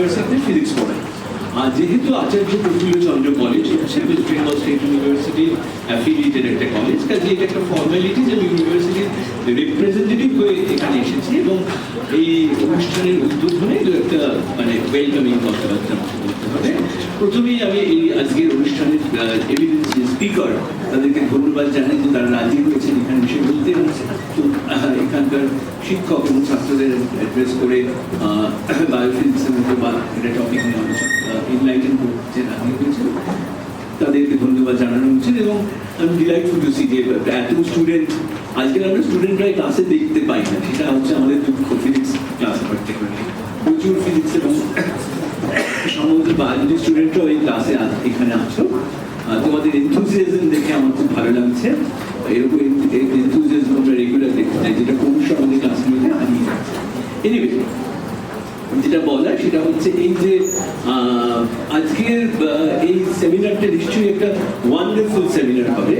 ইউনিভার্সিটিতে ফিজিক্স পড়াই। আর যেহেতু আচার্য প্রফুল্ল চন্দ্র কলেজ হচ্ছে ওয়েস্ট বেঙ্গল স্টেট ইউনিভার্সিটির অ্যাফিলিয়েটেড একটা কলেজ, কাজে এটা একটা ফর্মালিটি যে ইউনিভার্সিটির রিপ্রেজেন্টেটিভ হয়ে এখানে এসেছি এবং এই অনুষ্ঠানের উদ্বোধনে একটা মানে ওয়েলকামিং কথাবার্তা বলতে হবে। প্রথমেই আমি এই আজকের অনুষ্ঠানের এভিডেন্স স্পিকার তাদেরকে ধন্যবাদ জানাই যে তারা রাজি হয়েছেন এখানে বিষয় বলতে এবং এখানকার শিক্ষক এবং ছাত্রদের অ্যাড্রেস করে বায়োফিজিক্সের মতো বা একটা টপিক নিয়ে ইনলাইটেন করতে রাজি হয়েছেন, তাদেরকে ধন্যবাদ জানানো উচিত। এবং আমি ডিলাইটফুল টু সি যে এত স্টুডেন্ট, আজকাল আমরা স্টুডেন্টরা ক্লাসে দেখতে পাই না, সেটা হচ্ছে আমাদের দুঃখ। ফিজিক্স ক্লাস পার্টিকুলারলি প্রচুর ফিজিক্স এবং সম্ভবত বায়োলজি স্টুডেন্টরাও এই ক্লাসে এখানে আছো। তোমাদের এনথুজিয়াজম দেখে আমার খুব ভালো লাগছে। এরকম এনথুজিয়াজম আমরা রেগুলার দেখতে চাই, যেটা ক্রমশ আমাদের ক্লাসগুলোতে হারিয়ে যাচ্ছে। এনিওয়ে, যেটা বলা সেটা হচ্ছে এই যে আজকের এই সেমিনারটা নিশ্চয়ই একটা ওয়ান্ডারফুল সেমিনার হবে।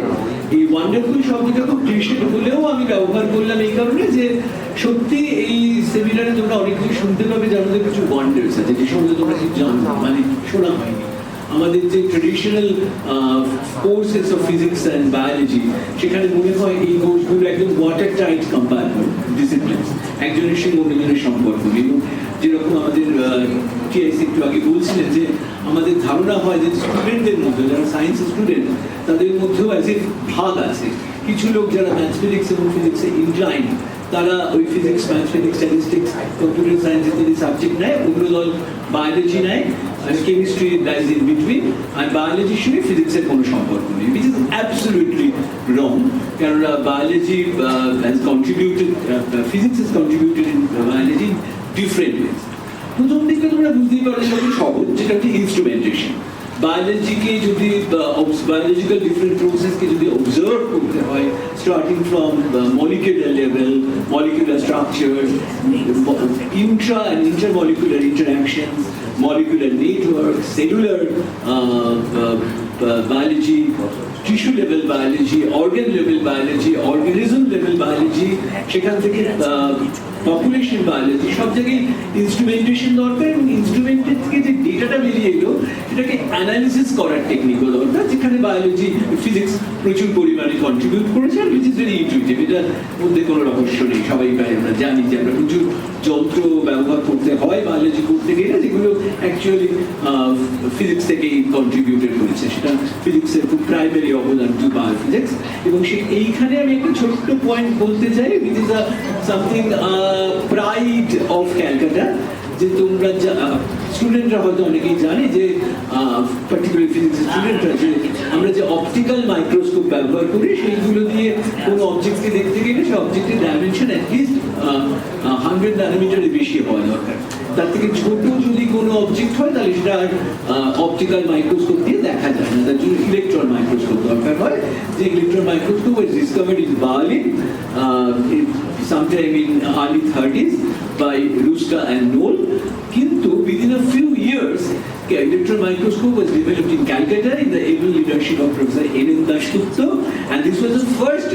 এই ওয়ান্ডারফুল শব্দটা খুব ক্লিশে হলেও আমি ব্যবহার করলাম এই কারণে যে সত্যি এই সেমিনারে তোমরা অনেক কিছু শুনতে পাবে, যার মধ্যে কিছু ওয়ান্ডার্স আছে যে সম্বন্ধে তোমরা কিছু জানো মানে শোনা হয়নি। আমাদের যে traditional courses of physics and biology, সেখানে মনে হয় এই কোর্সগুলো একদম ওয়াটার টাইট কম্পারেবল ডিসিপ্লিনস, একজনের সঙ্গে অন্যজনের সম্পর্ক নেই। যেরকম আমাদের টিআইসি একটু আগে বলছিলেন যে আমাদের ধারণা হয় যে স্টুডেন্টদের মধ্যে যারা সায়েন্স স্টুডেন্ট তাদের মধ্যেও অ্যাজ এ ভাগ আছে। কিছু লোক যারা ম্যাথমেটিক্স এবং ফিজিক্সে ইনক্লাইন তারা ওই physics, mathematics, statistics, computer science ইত্যাদি সাবজেক্ট নেয়, অন্য দল বায়োলজি নেয়, কেমিস্ট্রি লাইজ ইন বিটুইন, আর বায়োলজির সঙ্গে ফিজিক্সের কোনো সম্পর্ক নেই, উইচ ইজ অ্যাবসলিউটলি রং। কেননা biology has contributed, physics has contributed in biology different ways. প্রথম দিকে তোমরা বুঝতেই পারো খুবই সহজ, যেটা হচ্ছে ইনস্ট্রুমেন্টেশন। বায়োলজিকে যদি বায়োলজিক্যাল ডিফারেন্ট প্রসেসকে যদি অবজার্ভ করতে হয়, starting from molecular level, molecular structure, Intra and intermolecular interactions, molecular network, cellular biology, tissue level biology, organ level biology, organism level biology, সেখান থেকে পপুলেশন বায়োলজি, সব জায়গায় ইনস্ট্রুমেন্টেশন দরকার এবং ইনস্ট্রুমেন্টের থেকে যে ডেটাটা বেরিয়ে এলো সেটাকে অ্যানালিসিস করার টেকনিকও দরকার, যেখানে বায়োলজি, ফিজিক্স প্রচুর পরিমাণে কন্ট্রিবিউট করেছে। আর উইচ ইজ ভেরি ইনটুইটিভ, এটার মধ্যে কোনো রহস্য নেই। সবাই প্রায় আমরা জানি যে আমরা প্রচুর যন্ত্র ব্যবহার করতে হয় বায়োলজি করতে গেলে, যেগুলো অ্যাকচুয়ালি ফিজিক্স থেকেই কন্ট্রিবিউটেড করেছে। সেটা ফিজিক্সের খুব প্রাইমারি অবদান টু বায়োফিজিক্স। এবং এইখানে আমি একটা ছোট্ট পয়েন্ট বলতে চাই, which is something pride of Calcutta, যে তোমরা স্টুডেন্টরা হয়তো অনেকেই জানে যে পার্টিকুলার ফিজিক্স স্টুডেন্টরা যে আমরা যে অপটিক্যাল মাইক্রোস্কোপ ব্যবহার করি, সেইগুলো দিয়ে কোনো অবজেক্টকে দেখতে গেলে সেই অবজেক্টের ডাইমেনশন অ্যাটলিস্ট 100 ন্যানোমিটারের বেশি হওয়া দরকার। তার থেকে ছোট যদি কোনো অবজেক্ট হয় তাহলে সেটা অপটিক্যাল মাইক্রোস্কোপ দিয়ে দেখা যায় না, তার জন্য ইলেকট্রন মাইক্রোস্কোপ দরকার হয়। যে electron microscope was discovered in Berlin sometime in early 30s by Ruska and Knoll. কিন্তু within a few years, electron microscope was developed in Calcutta in the able leadership of Professor N.N. Dasgupta, and this was the first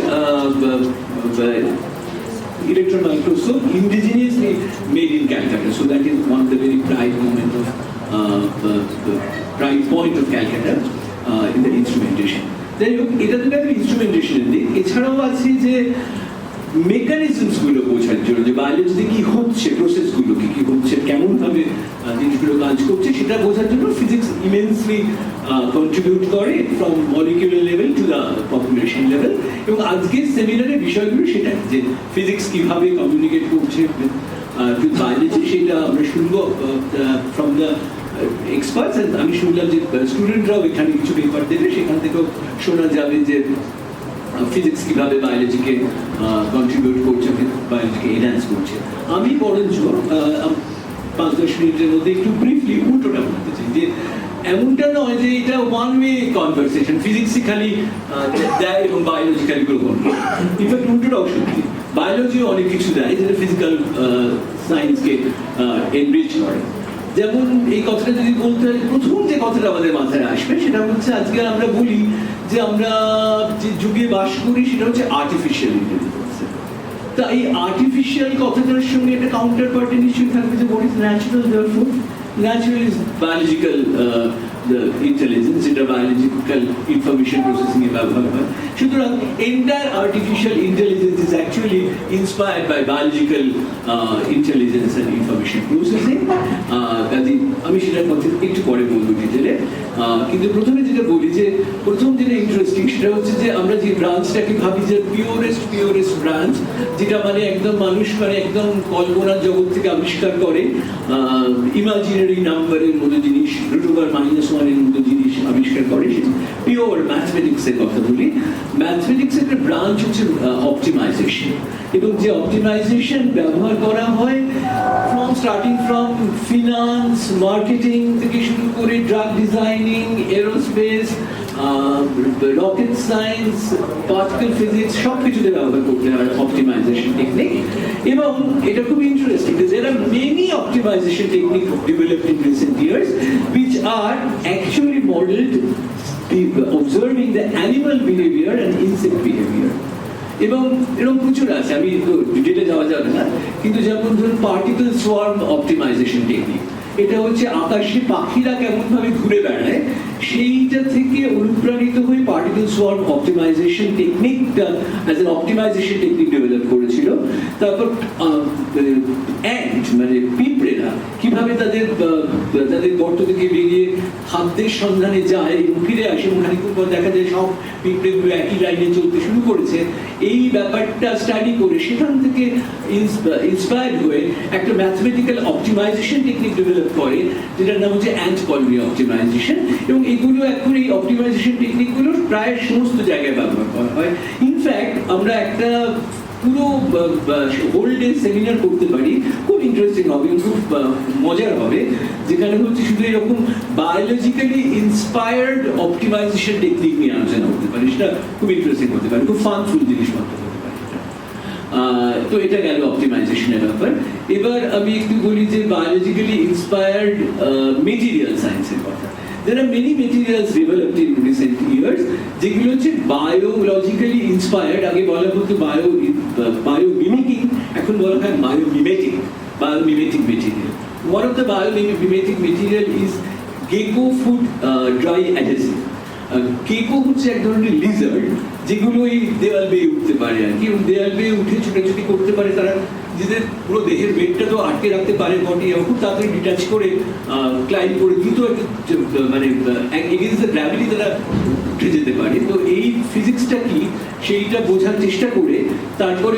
electron microscope indigenously made in Calcutta. So that is one of the very pride moment of the pride point of Calcutta in the instrumentation. যাই হোক, এটা তো একটা ইনস্ট্রুমেন্টেশনের দিক। এছাড়াও আছে যে mechanisms গুলো বোঝার জন্য, যে বায়োলজিতে কি হচ্ছে, প্রসেসগুলো কি কি হচ্ছে, কেমন ভাবে জিনিসগুলো কাজ করছে, সেটা বোঝার জন্য ফিজিক্স ইমেন্সলি কন্ট্রিবিউট করে from molecular level to the population level. এবং আজকের সেমিনারের বিষয়গুলো সেটাই, যে ফিজিক্স কিভাবে কমিউনিকেট করছে উইথ বায়োলজি, সেটা আমরা শুনবো ফ্রম দ্য এক্সপার্টস। আমি শুনলাম যে স্টুডেন্টরাও এখানে কিছু পেপার দেবে, সেখান থেকেও শোনা যাবে যে ফিজিক্স কিভাবে বায়োলজিকে কন্ট্রিবিউট করছে, বায়োলজিকে এনহ্যান্স করছে। আমি বরঞ্চ 5-10 মিনিটের মধ্যে একটু ব্রিফলি উল্টোটা বলতে চাই, যে এমনটা নয় যে এটা ওয়ান ওয়ে কনভারসেশন, ফিজিক্সই খালি দেয় এবং বায়োলজি খালি গ্রহণ করে। ইনফ্যাক্ট উল্টোটাও সত্যি, বায়োলজিও অনেক কিছু দেয় যেটা ফিজিক্যাল সায়েন্সকে এনরিচ করে। যেমন এই কথাটা যদি বলতে হয়, প্রথম যে কথাটা আমাদের মাথায় আসবে সেটা হচ্ছে আজকে আমরা বলি যে আমরা যে যুগে বাস করি সেটা হচ্ছে আর্টিফিশিয়াল ইন্টেলিজেন্স। তা এই আর্টিফিশিয়াল কথাটার সঙ্গে একটা কাউন্টার পার্টি নিশ্চয়ই থাকবে যে what is natural, therefore natural biological intelligence, যেটা বায়োলজিক্যাল ইনফরমেশন প্রসেসিং এ ব্যবহার হয়। সুতরাং entire artificial intelligence is actually inspired by biological intelligence and information processing. কাজে আমি সেটার কথা একটু পরে বলবো ডিটেলে, কিন্তু প্রথমে যেটা বলি যে প্রথম যেটা ইন্টারেস্টিং সেটা হচ্ছে যে আমরা যে ব্রাঞ্চটাকে ভাবি যে পিওরেস্ট ব্রাঞ্চ, যেটা মানে একদম মানুষ মানে একদম কল্পনার জগৎ থেকে আবিষ্কার করে ইমাজিনারি নাম্বারের মতো জিনিস, √-1 এর মতো জিনিস আবিষ্কার করে, সেটা পিওর ম্যাথমেটিক্স এর কথা বলি। ম্যাথমেটিক্স এর একটা ব্রাঞ্চ হচ্ছে অপটিমাইজেশন, এবং যে অপটিমাইজেশন ব্যবহার করা হয় স্টার্টিং ফ্রম ফিনান্স, মার্কেটিং থেকে শুরু করে drug designing, aerospace, rocket science, particle physics, সব কিছুতে ব্যবহার করতে হয় অপটিমাইজেশন টেকনিক। এবং এটা খুব interesting, there are many optimization techniques developed in recent years which are actually modeled observing the animal behavior and insect behavior. এবং এরকম প্রচুর আছে, আমি ডিটেলে যাওয়া যাবে না, কিন্তু যেমন ধরুন পার্টিকেল সোয়ার্ম অপটিমাইজেশন টেকনিক, এটা হচ্ছে আকাশে পাখিরা কেমন ভাবে ঘুরে বেড়ায় সেইটা থেকে অনুপ্রাণিত হয়ে পার্টিকেল সোয়ার্ম অপটিমাইজেশন টেকনিকটা as an optimisation technique develop করেছিল। তারপর অ্যান্ট মানে পিঁপড়েরা কিভাবে তাদের গর্ত থেকে বেরিয়ে খাদ্যের সন্ধানে যায় এবং ফিরে আসে, এবং খানিকক্ষণ পর দেখা যায় সব পিঁপড়েগুলো একই লাইনে চলতে শুরু করেছে। এই ব্যাপারটা স্টাডি করে সেখান থেকে ইন্সপায়ার্ড হয়ে একটা ম্যাথমেটিক্যাল অপটিমাইজেশন টেকনিক ডেভেলপ করে, যেটার নাম হচ্ছে অ্যান্ট কলোনি অপটিমাইজেশন। এবং এগুলো এখন এই অপটিমাইজেশন টেকনিকগুলো প্রায় সমস্ত জায়গায় ব্যবহার করা হয়। ইনফ্যাক্ট আমরা একটা পুরো হোল ডে সেমিনার করতে পারি, খুব ইন্টারেস্টিং হবে, খুব মজার হবে, যেখানে হচ্ছে শুধু এরকম বায়োলজিক্যালি ইন্সপায়ার্ড অপটিমাইজেশন টেকনিক নিয়ে আলোচনা করতে পারি। সেটা খুব ইন্টারেস্টিং হতে পারে, খুব ফানফুল জিনিসপত্র হতে পারে। তো এটা গেল অপটিমাইজেশনের ব্যাপার। এবার আমি একটু বলি যে বায়োলজিক্যালি ইন্সপায়ার্ড মেটেরিয়াল সায়েন্সের কথা। There are many materials developed in recent years যেগুলো হচ্ছে বায়োলজিক্যালি ইন্সপায়ার্ড। আগে বলা হতো বায়োমিমিকিং, এখন বলা হয় বায়োমিমেটিক material. One of the biomimetic material is gecko food dry adhesive. Gecko হচ্ছে এক ধরনের লিজার্ড যেগুলো এই দেওয়াল বেয়ে উঠতে পারে আর কি, এবং দেওয়াল বেয়ে উঠে ছোটাছুটি করতে পারে। তারা নিজেদের পুরো দেহের ওয়েটটা তো আটকে রাখতে পারে বডি, এবং খুব তাড়াতাড়ি ডিটাচ করে ক্লাইম্ব করে দ্রুত মানে এগেইনস্ট দ্য গ্র্যাভিটি তারা উঠে যেতে পারে। তো এই ফিজিক্সটা কি সেইটা বোঝার চেষ্টা করে তারপরে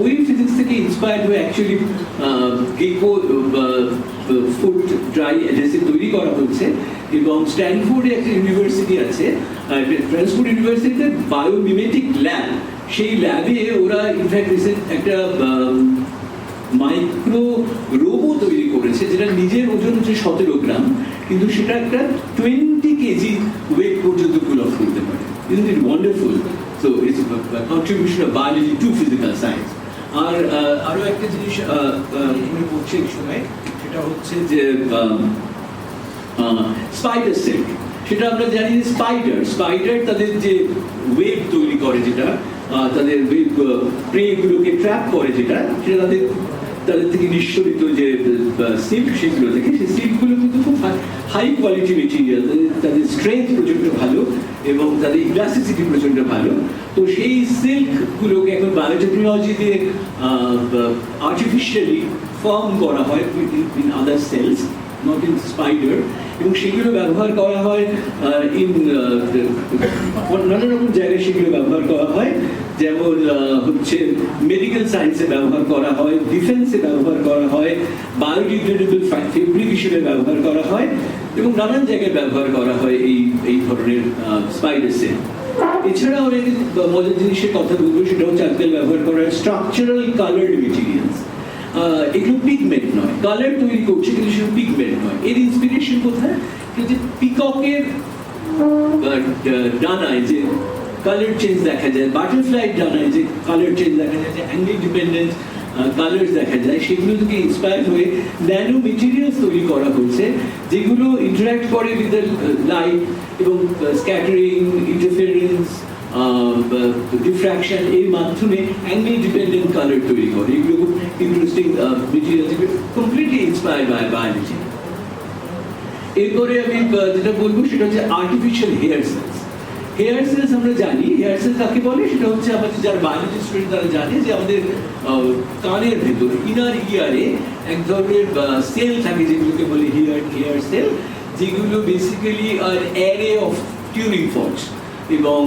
ওই ফিজিক্স থেকে ইন্সপায়ার্ড হয়ে actually Gecko food dry adhesive তৈরি করা হচ্ছে। এবং স্ট্যানফোর্ডে একটা ইউনিভার্সিটি আছে, স্ট্যানফোর্ড ইউনিভার্সিটিতে বায়োমিমেটিক ল্যাব, সেই ল্যাবে ওরা ইনফ্যাক্ট রিসেন্ট একটা মাইক্রো রোবো তৈরি করেছে, যেটা নিজের ওজন হচ্ছে 17 গ্রাম, কিন্তু সেটা একটা 20 কেজি ওয়েট পর্যন্ত পুল অফ করতে পারে। Isn't it wonderful? So it's a contribution of biology to physical science. আর আরো একটা জিনিস মনে পড়ছে এই সময়, সেটা হচ্ছে যে স্পাইডার সিল্ক। সেটা আমরা জানি যে স্পাইডার তাদের যে ওয়েব তৈরি করে, যেটা তাদের ওয়েব প্রে গুলোকে ট্র্যাপ করে, যেটা সেটা তাদের থেকে নিঃসরিত যে সিল্ক, সেগুলো থেকে সেই সিল্কগুলো কিন্তু খুব হাই কোয়ালিটি মেটেরিয়াল, তাদের স্ট্রেংথ প্রচন্ড ভালো এবং তাদের ইলাস্টিসিটি প্রচন্ড ভালো। তো সেই সিল্কগুলোকে এখন বায়োটেকনোলজি দিয়ে আর্টিফিশিয়ালি ফর্ম করা হয় in other cells, not in spider, এবং সেগুলো ব্যবহার করা হয় নানা রকম জায়গায় সেগুলো ব্যবহার করা হয়। যেমন হচ্ছে মেডিকেল সায়েন্সে ব্যবহার করা হয়, ডিফেন্সে ব্যবহার করা হয়, বায়োডিগ্রেডেবল ফেব্রিক হিসেবে ব্যবহার করা হয়, এবং নানান জায়গায় ব্যবহার করা হয় এই ধরনের স্পাইডার সিল্ক। এছাড়াও অনেক মজার জিনিসের কথা বলবো, সেটা হচ্ছে আজকাল ব্যবহার করা হয় স্ট্রাকচারাল কালার্ড মেটেরিয়ালস। এগুলো পিগমেন্ট নয়, কালার তৈরি করছে কিন্তু সেটা পিগমেন্ট নয়। এর ইন্সপিরেশন কোথায়? যে পিককের ডানায় যে কালার চেঞ্জ দেখা যায়, বাটারফ্লাই ডানায় যে কালার চেঞ্জ দেখা যায়, যে অ্যাঙ্গেল ডিপেন্ডেন্ট কালার দেখা যায়, সেগুলো থেকে ইন্সপায়ার হয়ে ন্যানো মেটেরিয়ালস তৈরি করা হচ্ছে, যেগুলো ইন্টারাক্ট করে উইথ দ্য লাইট এবং স্ক্যাটারিং, ইন্টারফারেন্স, ডিফ্র্যাকশন এর মাধ্যমে অ্যাঙ্গেল ডিপেন্ডেন্ট কালার তৈরি করে। এগুলো খুব interesting material, completely inspired by biology. এরপরে আমি যেটা বলবো সেটা হচ্ছে artificial hair cells. Hair cells আমরা জানি, হেয়ার সেলস কাকে বলে, সেটা হচ্ছে আমাদের যারা বায়োলজি স্টুডেন্ট তারা জানে যে আমাদের কানের ভেতরে ইনার ইয়ারে এক ধরনের সেল থাকে যেগুলোকে বলে হেয়ার সেল, যেগুলো basically are array of tuning forks এবং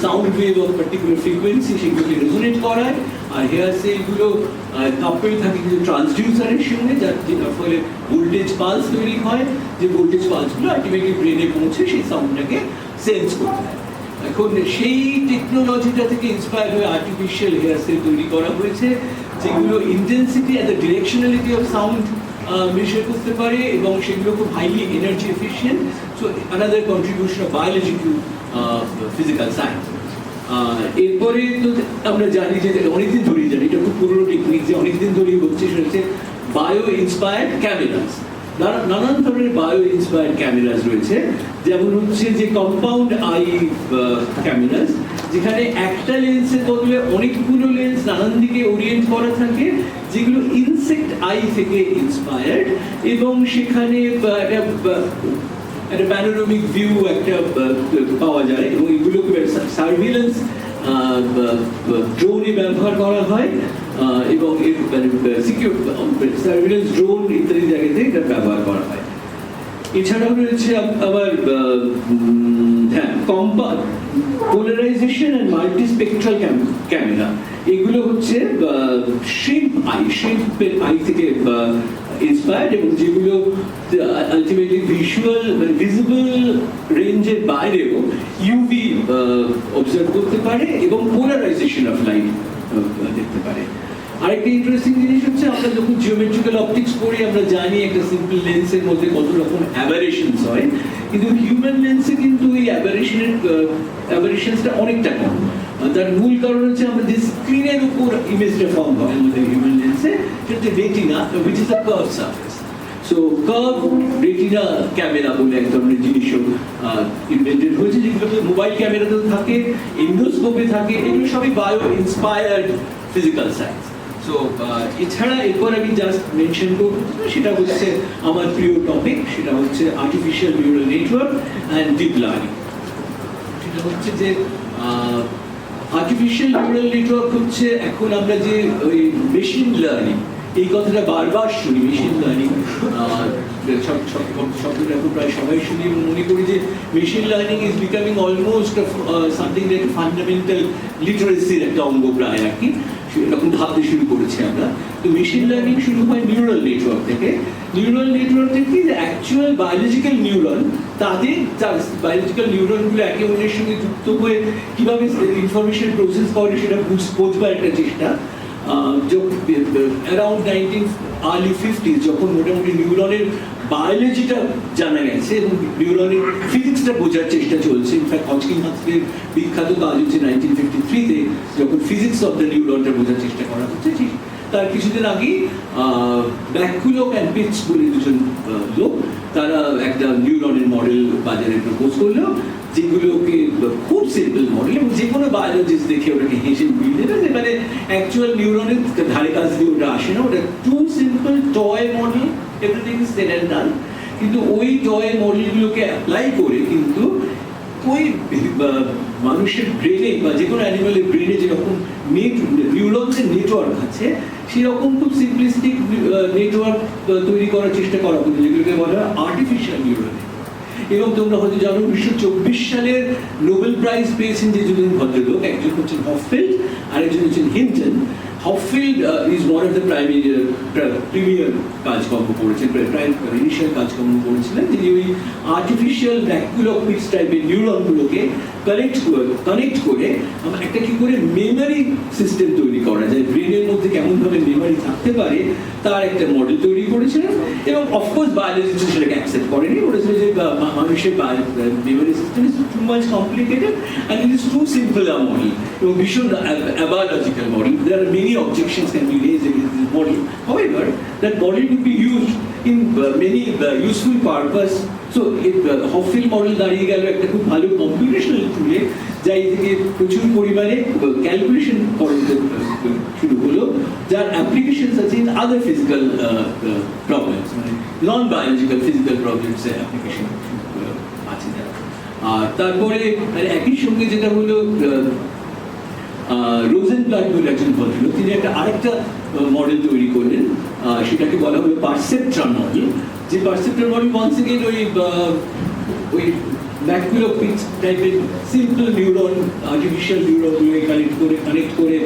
sound wave of particular frequency সেগুলোকে রেজোনেট করায়। আর হেয়ার সেলগুলো কাপেল থাকে কিছু ট্রান্সডিউসারের সঙ্গে, যার ফলে ভোল্টেজ পালস তৈরি হয়, যে ভোল্টেজ পালসগুলো আলটিমেটলি ব্রেনে পৌঁছে সেই সাউন্ডটাকে সেন্স করতে হয়। এখন সেই টেকনোলজিটা থেকে ইন্সপায়ার হয়ে আর্টিফিশিয়াল হেয়ার সেল তৈরি করা হয়েছে, যেগুলো intensity and the directionality of sound measure করতে পারে এবং সেগুলো খুব highly energy efficient. So another contribution of biology to physical science. এরপরে তো আমরা জানি যে অনেকদিন ধরেই জানি, এটা খুব পুরোনো টেকনিক যে অনেকদিন ধরেই হচ্ছে, সেটা হচ্ছে বায়ো ইন্সপায়ার্ড ক্যামেরাস। নানান ধরনের বায়ো ইন্সপায়ার্ড ক্যামেরাস রয়েছে, যেমন হচ্ছে যে কম্পাউন্ড আই ক্যামেরাস, যেখানে একটা লেন্সের বদলে অনেকগুলো লেন্স নানান দিকে ওরিয়েন্ট করা থাকে, যেগুলো ইনসেক্ট আই থেকে ইন্সপায়ার্ড এবং সেখানে একটা প্যানোরামিক ভিউ একটা পাওয়া যায় এবং এগুলোকে সার্ভিলেন্স ড্রোনে ব্যবহার করা হয় এবং এর সিকিউর সার্ভিলেন্স ড্রোন ইত্যাদি জায়গাতে এটা ব্যবহার করা হয়। এছাড়াও রয়েছে আবার পোলারাইজেশন অ্যান্ড মাল্টিস্পেকট্রাল ক্যামেরা। এগুলো হচ্ছে শ্রিম্পের আই থেকে ইন্সপায়ার্ড এবং যেগুলো আলটিমেটলি ভিজিবল রেঞ্জের বাইরেও ইউভি অবজার্ভ করতে পারে এবং পোলারাইজেশন অফ লাইট দেখতে পারে। আরেকটা ইন্টারেস্টিং জিনিস হচ্ছে, আমরা যখন জিওমেট্রিক্যাল অপটিক্স পড়ি আমরা জানি একটা সিম্পল লেন্সের মধ্যে কত রকম অ্যাবারেশনস হয়, কিন্তু হিউম্যান লেন্সে কিন্তু এই অ্যাবারেশনসটা অনেকটা কম। তার মূল কারণ হচ্ছে আমরা যে স্ক্রিনের উপর ইমেজটা ফর্ম হয় আমাদের হিউম্যান লেন্সে, সেটা হচ্ছে retina, which is a curve surface. So curve retina camera বলে এক ধরনের জিনিসও ইনভেন্টেড হয়েছে, যেগুলো মোবাইল ক্যামেরাতেও থাকে, এন্ডোস্কোপে থাকে। এগুলো সবই bio inspired physical science. So এছাড়া এরপর আমি জাস্ট মেনশন করব, সেটা হচ্ছে আমার প্রিয় টপিক, সেটা হচ্ছে artificial neural network and deep learning. সেটা হচ্ছে যে আর্টিফিশিয়াল নিউরাল নেটওয়ার্ক হচ্ছে এখন আমরা যে ওই মেশিন লার্নিং এই কথাটা বারবার শুনি, মেশিন লার্নিং শব্দটা এখন প্রায় সবাই শুনি এবং মনে করি যে machine learning is becoming almost something like fundamental লিটারেসির একটা অঙ্গ প্রায় আর কি, এরকম ভাবতে শুরু করেছি আমরা। তো মেশিন লার্নিং শুরু হয় নিউরাল নেটওয়ার্ক থেকে। নিউরাল নেটওয়ার্ক থেকে অ্যাকচুয়াল বায়োলজিক্যাল নিউরন, তাদের বায়োলজিক্যাল নিউরনগুলো একে অন্যের সঙ্গে যুক্ত হয়ে কিভাবে ইনফরমেশন প্রসেস করে সেটা বোঝবার একটা চেষ্টা। অ্যারাউন্ড 1950s যখন মোটামুটি নিউরনের বায়োলজিটা জানা গেছে এবং নিউরনের ফিজিক্সটা বোঝার চেষ্টা চলছে। ইনফ্যাক্ট হজকিনসের বিখ্যাত কাজ হচ্ছে 1953-তে যখন ফিজিক্স অফ দ্য নিউরনটা বোঝার চেষ্টা করা হচ্ছে। ঠিক তার কিছুদিন আগেই ব্যাকুলক অ্যান্ড পিটস বলে দুজন লোক, তারা একটা নিউরনের মডেল বাজারে প্রপোজ করলো, যেগুলোকে খুব সিম্পল মডেল এবং যে কোনো বায়োলজিস্ট দেখে ওটাকে হেসে উড়িয়ে দেবে, যে মানে অ্যাকচুয়াল নিউরনের ধারে কাছ দিয়ে ওটা আসে না, ওটা too simple toy model, everything is said and done. কিন্তু ওই টয় মডেলগুলোকে অ্যাপ্লাই করে কিন্তু ওই মানুষের ব্রেনে বা যে কোনো অ্যানিমালের ব্রেনে যেরকম নিউরনসের নেটওয়ার্ক আছে, সেরকম খুব সিম্পলিস্টিক নেটওয়ার্ক তৈরি করার চেষ্টা করা হতো, যেগুলোকে বলা হয় আর্টিফিশিয়াল নিউরন। এবং তোমরা হয়তো জানো 1924 সালের নোবেল প্রাইজ পেয়েছেন যে দুজন ভদ্রলোক, একজন হচ্ছেন হফফিল্ড আর একজন হচ্ছেন Hinton. Hopfield is one of the premier কাজকর্ম করেছেন, ইনিশিয়াল কাজকর্ম করেছিলেন, যিনি ওই আর্টিফিশিয়াল ভ্যাকুলক পিটস টাইপের নিউরনগুলোকে কানেক্ট করে একটা কি করে মেমোরি সিস্টেম তৈরি করা যায়, ব্রেনের মধ্যে কেমনভাবে মেমোরি থাকতে পারে তার একটা মডেল তৈরি করেছিলেন। এবং অফকোর্স বায়োলজিস্ট সেটাকে অ্যাকসেপ্ট করেনি, বলেছিল যে মানুষের memory system is too much complicated and it is too simple a model এবং ভীষণ abiological model. There are many objections can be raised against this model. However, that model could be used in many useful purpose. So, Hopfield model দাঁড়িয়ে গেল একটা খুব ভালো computational টুলে, যা এই থেকে প্রচুর পরিমাণে ক্যালকুলেশন করতে শুরু হলো, যার অ্যাপ্লিকেশনস আছে ইন আদার ফিজিক্যাল প্রবলেমস, মানে নন বায়োলজিক্যাল ফিজিক্যাল প্রবলেমস এর অ্যাপ্লিকেশন আছে যারা। আর তারপরে একই সঙ্গে যেটা হলো রোজেনব্লাট বলে একজন ভদ্রলোক, তিনি একটা আরেকটা মডেল তৈরি করলেন, সেটাকে বলা হলো পারসেপ্ট্রন মডেল। যে পারসেপ্ট্রন মডেল ওয়ান্স এগেইন ওই ম্যাকুলো পিচ টাইপের সিম্পল নিউরন, আর্টিফিশিয়াল নিউরনগুলোকে কানেক্ট করে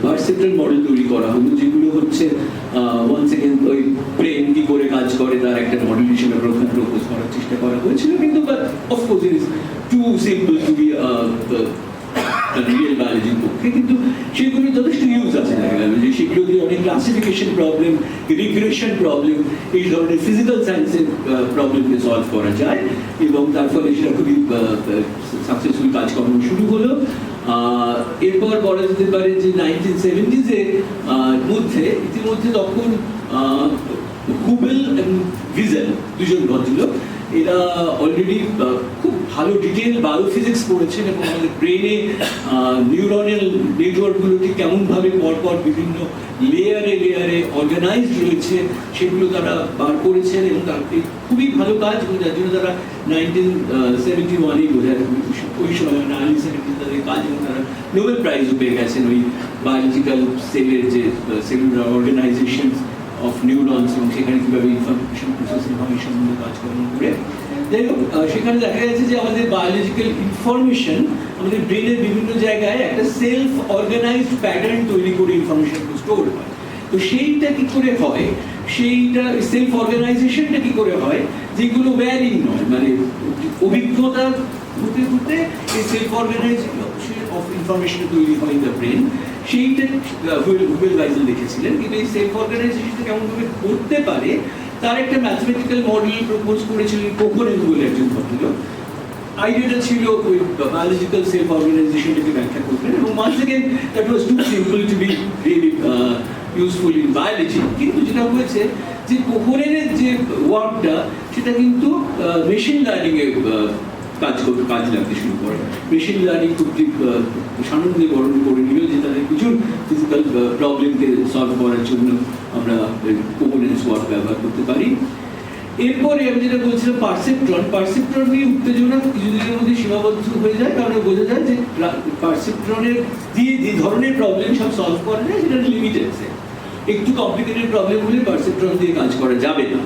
পারসেপ্ট্রন মডেল তৈরি করা হলো, যেগুলো হচ্ছে ওয়ান্স এগেইন ওই ব্রেন কি করে কাজ করে তার একটা মডেল হিসেবে প্রপোজ করার চেষ্টা করা হয়েছিল, কিন্তু of course it is too simple to be real বায়োলজির পক্ষে। কিন্তু সেগুলো যথেষ্ট ইউজ আছে, দেখা গেল যে সেগুলো দিয়ে অনেক ক্লাসিফিকেশন প্রবলেম, রিগ্রেশন প্রবলেম, এই ধরনের ফিজিক্যাল সায়েন্সের প্রবলেমকে সলভ করা যায়, এবং তার ফলে সেটা খুবই সাকসেসফুল কাজকর্ম শুরু হলো। এরপর বলা যেতে পারে যে 1970s এর মধ্যে ইতিমধ্যে তখন হুবেল এবং ভিজেল দুজন ভদ্রলোক, এরা অলরেডি খুব ভালো ডিটেল বায়োফিজিক্স পড়েছেন এবং আমাদের ব্রেনে নিউরনাল নেটওয়ার্কগুলোকে কেমনভাবে পরপর বিভিন্ন লেয়ারে অর্গানাইজড রয়েছে সেগুলো তারা বার করেছেন, এবং তার খুবই ভালো কাজ, এবং যার জন্য তারা 1971 বোঝায় ওই সময় আর্লি 70s তাদের কাজ, এবং তারা নোবেল প্রাইজও পেয়ে গেছেন ওই বায়োলজিক্যাল সেলের যে সেলুলার অর্গানাইজেশন অফ নিউরনস, এবং সেখানে কীভাবে ইনফরমেশন প্রসেসিং হয় এই সম্বন্ধে কাজকর্ম করে। যাই হোক, সেখানে দেখা গেছে যে আমাদের বায়োলজিক্যাল ইনফরমেশন আমাদের ব্রেনের বিভিন্ন জায়গায় একটা সেলফ অর্গানাইজড প্যাটার্ন তৈরি করে ইনফরমেশনকে স্টোর হয়। তো সেইটা কি করে হয়, সেইটা সেলফ অর্গানাইজেশনটা কি করে হয়, যেগুলো ওয়্যারিং নয়, মানে অভিজ্ঞতা হতে হতে এই সেলফ অর্গানাইজেশন অফ ইনফরমেশন তৈরি হয় ইন দ্য ব্রেন, সেইটা হুবেল ভাইজেল দেখেছিলেন। কিন্তু এই সেলফ অর্গানাইজেশনটা কেমনভাবে করতে পারে তার একটা ম্যাথমেটিক্যাল মডেল প্রপোজ করেছিলেন কোকোরেন বলে একজন ভদ্রলোক। আইডিয়াটা ছিল ওই বায়োলজিক্যাল সেলফ অর্গানাইজেশনটাকে ব্যাখ্যা করবেন, এবং once again that was too simple to be really useful in biology. কিন্তু যেটা হয়েছে যে কোকোরেনের যে ওয়ার্কটা সেটা কিন্তু মেশিন লার্নিংয়ে কাজ লাগতে শুরু করে। মেশিন লার্নিং খুব সানন্দে বরণ করে নিল যে তাদের প্রচুর ফিজিক্যাল প্রবলেমকে সলভ করার জন্য আমরা কোকোরেন্স ওয়ার্ক ব্যবহার করতে পারি। এরপরে আমি যেটা বলছিলাম পারসেপ্ট্রন নিয়ে উত্তেজনা কিছুদিনের মধ্যে সীমাবদ্ধ হয়ে যায়, কারণ বোঝা যায় যে পারসেপ্ট্রনের দিয়ে যে ধরনের প্রবলেম সব সলভ করা যায় সেটা লিমিটেড। একটু কমপ্লিকেটেড প্রবলেম হলে পারসেপ্ট্রন দিয়ে কাজ করা যাবে না।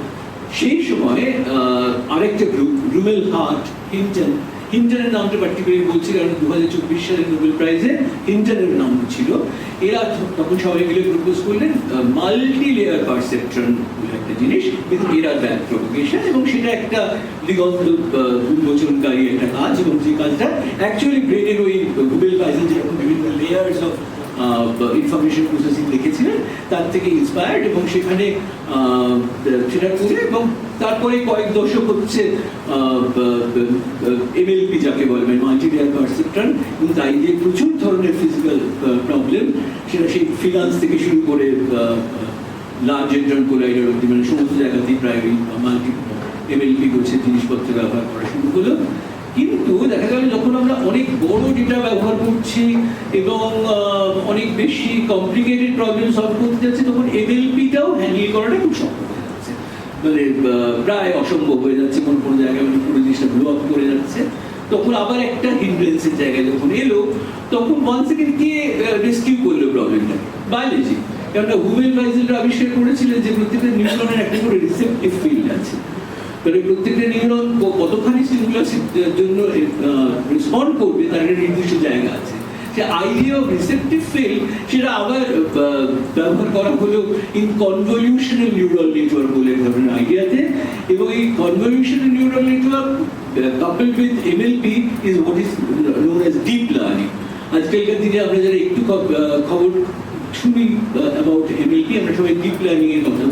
সেই সময় আরেকটা গ্রুপ, রুমেল হার্ট, হিন্টনের নামটা পার্টিকুলারলি বলছি কারণ 2024 সালে নোবেল প্রাইজে হিন্টনের নাম ছিল। এরা তখন সবাই মিলে প্রপোজ করলেন মাল্টি লেয়ার পারসেপট্রন একটা জিনিস, কিন্তু এরা ব্যাক প্রপোগেশন, এবং সেটা একটা দিগন্ত উন্মোচনকারী একটা কাজ, এবং যে কাজটা অ্যাকচুয়ালি ব্রেনের ওই নোবেল প্রাইজে যেরকম বিভিন্ন লেয়ার্স অফ ইনফরমেশন প্রসেসিং লিখেছিলেন তার থেকে ইন্সপায়ার্ড, এবং সেখানে সেটা করে, এবং তারপরে কয়েক দশক হচ্ছে এমএলপি যাকে বলে মাল্টি লেয়ার পারসেপট্রন, এবং তাই দিয়ে প্রচুর ধরনের ফিজিক্যাল প্রবলেম, সেটা সেই ফিনান্স থেকে শুরু করে লার্জ এন্ট্রন কোলাইডার অব্দি, মানে সমস্ত জায়গাতেই প্রায় ওই মাল্টি এমএলপি গোছের জিনিসপত্র ব্যবহার করা শুরু হলো। কিন্তু দেখা গেল যখন আমরা অনেক বড় ডেটা ব্যবহার করছি এবং অনেক বেশি কমপ্লিকেটেড প্রবলেম সলভ করতে যাচ্ছি, তখন এমএলপিটাও হ্যান্ডেল করাটা খুব শক্ত হয়ে যাচ্ছে, মানে প্রায় অসম্ভব হয়ে যাচ্ছে। কোনো জায়গায় মানে পুরো জিনিসটা ব্লো আপ করে যাচ্ছে। তখন আবার একটা হিন্ড্রেন্সের জায়গায় যখন এলো, তখন ওয়ান সেকেন্ড কে রেস্কিউ করলো প্রবলেমটা, বায়োলজি। কেননা হুবেল ভাইজেলরা আবিষ্কার করেছিলেন যে প্রত্যেকটা নিউরনের একটা করে রিসেপটিভ ফিল্ড আছে, মানে প্রত্যেকটা নিউরন কতখানি স্টিমুলাসের জন্য রেসপন্ড করবে তার একটা নির্দিষ্ট জায়গা আছে। সে আইডিয়া অফ রিসেপটিভ ফিল্ড সেটা আবার ব্যবহার করা হলো ইন কনভলিউশনাল নিউরাল নেটওয়ার্ক বলে এক ধরনের আইডিয়াতে, এবং এই convolutional neural network coupled with NLP is what is known as deep learning. আজকালকার দিনে আমরা যারা একটু খবর শুনি about NLP, আমরা সবাই ডিপ লার্নিং এর কথা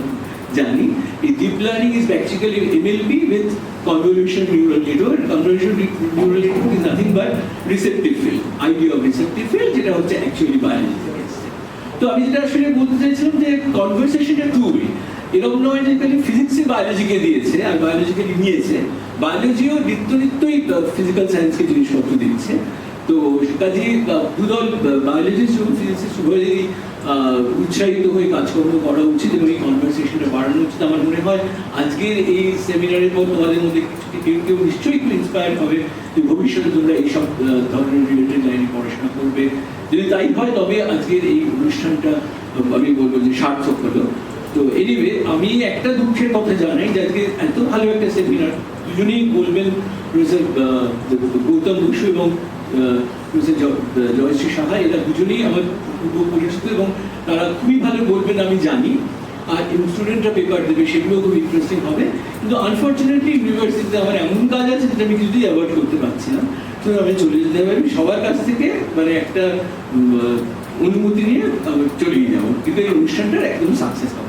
জানি। এই deep learning is actually NLP with convolution neural network. Convolution neural network is nothing but receptive field, idea of receptive field, যেটা হচ্ছে অ্যাকচুয়ালি বায়োলজি থেকে এসেছে। তো আমি যেটা আসলে বলতে চাইছিলাম যে কনভারসেশনটা টু ওয়ে, এরকম নয় যে খালি ফিজিক্সে বায়োলজিকে দিয়েছে আর বায়োলজিক্যালি নিয়েছে, বায়োলজিও নিত্যই ফিজিক্যাল সায়েন্সকে জিনিসপত্র দিচ্ছে। তো কাজে দুদল বায়োলজিস্ট এবং ফিজিক্সিস্ট উভয়েরই উৎসাহিত হয়ে কাজকর্ম করা উচিত এবং এই কনভারসেশনটা বাড়ানো উচিত। আমার মনে হয় আজকের এই সেমিনারের পর তোমাদের মধ্যে কেউ কেউ নিশ্চয়ই একটু ইন্সপায়ার হবে যে ভবিষ্যতে তোমরা এইসব ধরনের রিলেটেড লাইনে পড়াশোনা করবে। যদি তাই হয় তবে আজকের এই অনুষ্ঠানটা আমি বলবো যে সার্থক হলো। তো এনিওয়ে আমি একটা দুঃখের কথা জানাই যে আজকে এত ভালো একটা সেমিনার, দুজনেই বলবেন প্রফেসর গৌতম বসু এবং প্রফেসর জয়শ্রী সাহা, এরা দুজনেই আমার পূর্ব পরিচিত এবং তারা খুবই ভালো বলবেন আমি জানি। আর স্টুডেন্টরা পেপার দেবে, সেগুলো খুব ইন্টারেস্টিং হবে। কিন্তু আনফর্চুনেটলি ইউনিভার্সিটিতে আমার এমন কাজ আছে যেটা আমি কিছুতেই অ্যাভয়েড করতে পারছি না। তো আমি চলে যেতে পারি সবার কাছ থেকে মানে একটা অনুমতি নিয়ে চলেই যাবো, কিন্তু এই অনুষ্ঠানটার একদম সাকসেস হবে।